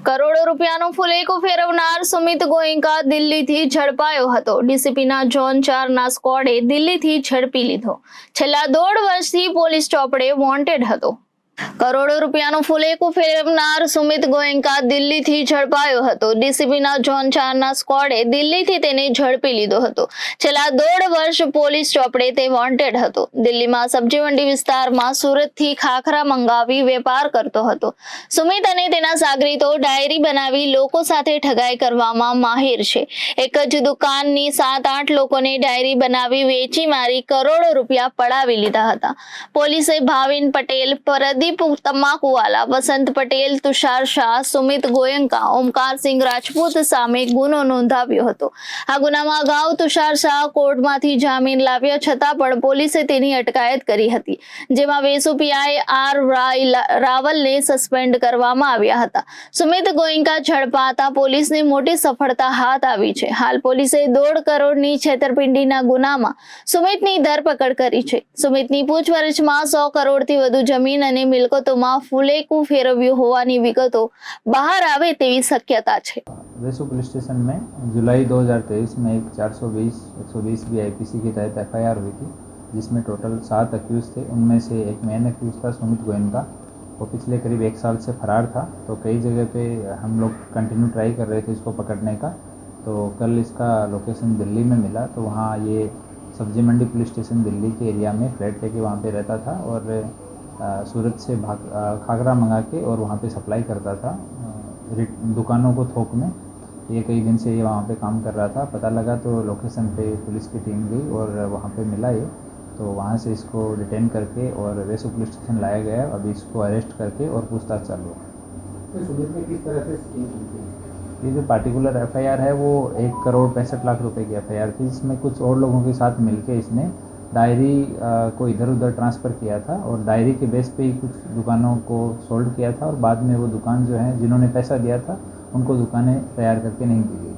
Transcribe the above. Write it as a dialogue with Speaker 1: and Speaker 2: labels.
Speaker 1: કરોડો રૂપિયાનું ફુલેકું ફેરવનાર સુમિત ગોયંકા દિલ્હીથી ઝડપાયો હતો। ડીસીપીના ઝોન 4ના સ્ક્વોડે દિલ્હીથી ઝડપી લીધો। છેલ્લા 1.5 વર્ષથી પોલીસ ચોપડે વોન્ટેડ હતો। કરોડો રૂપિયાનું ફુલેકું ફેરવનાર સુમિત ગોયંકા દિલ્હીથી ઝડપાયો હતો। ડીસીપીના ઝોન 4ના સ્ક્વોડે દિલ્હીથી તેને ઝડપી લીધો હતો। છેલ્લા 1.5 વર્ષ પોલીસ ચોપડે તે વોન્ટેડ હતો। દિલ્હીમાં સબ્જી મંડી વિસ્તારમાં સુરતથી ખાખરા મંગાવી વેપાર કરતો હતો। સુમિત અને તેના સાગરીતો ડાયરી બનાવી લોકો સાથે ઠગાઈ કરવામાં માહિર છે। એક જ દુકાનની 7-8 લોકોને ડાયરી બનાવી વેચી મારી કરોડો રૂપિયા પડાવી લીધા હતા। પોલીસે ભાવિન પટેલ, પ્રદીપ તમાકુવાલા, વસંત પટેલ, તુષાર શાહ, સુમિત ગોયંકા, ઓમકાર સિંહ રાજપૂત સામે ગુનો નોંધાવ્યો હતો। આ ગુનામાં અગાઉ તુષાર શાહ કોર્ટમાંથી જામીન લાવ્યા છતાં પણ પોલીસે તેની અટકાયત કરી હતી, જેમાં વેસુ પીઆઈ આર રાવલને સસ્પેન્ડ કરવામાં આવ્યા હતા। સુમિત ગોયંકા ઝડપાતા પોલીસને મોટી સફળતા હાથ આવી છે। હાલ પોલીસે 1.5 કરોડની છેતરપિંડીના ગુનામાં સુમિતની ધરપકડ કરી છે। સુમિતની પૂછપરછમાં 100 કરોડથી વધુ જમીન અને મિલકતોમાં ફુલેકું ફેરવ્યું હોવાની વિગતો બહાર આવે તેવી શક્યતા છે।
Speaker 2: वेसु पुलिस स्टेशन में जुलाई 2023 में एक 420 बी आईपीसी के तहत एफआईआर हुई थी, जिसमें टोटल 7 अक्यूज थे। उनमें से एक मेन अक्यूज था सुमित गोयनका। वो पिछले करीब 1 साल से फरार था, तो कई जगह पे हम लोग कंटिन्यू ट्राई कर रहे थे इसको पकड़ने का। तो कल इसका लोकेशन दिल्ली में मिला, तो वहाँ ये सब्जी मंडी पुलिस स्टेशन दिल्ली के एरिया में फ्लैट लेके वहाँ पे रहता था और सूरत से खाखरा मंगा के और वहाँ पे सप्लाई करता था दुकानों को थोक में। ये कई दिन से ये वहाँ पे काम कर रहा था। पता लगा तो लोकेशन पे पुलिस की टीम गई और वहाँ पे मिला ये, तो वहाँ से इसको डिटेन करके और वेसु पुलिस स्टेशन लाया गया। अभी इसको अरेस्ट करके और पूछताछ चालू है।
Speaker 3: तो सुमित ने किस तरह से स्कीम की थी?
Speaker 2: ये जो पार्टिकुलर एफआईआर है वो 1 करोड़ 65 लाख रुपए की एफआईआर थी, जिसमें कुछ और लोगों के साथ मिलके इसने डायरी को इधर उधर ट्रांसफ़र किया था और डायरी के बेस पे ही कुछ दुकानों को सोल्ड किया था और बाद में वो दुकान जो है जिन्होंने पैसा दिया था उनको दुकानें तैयार करके नहीं दी गई।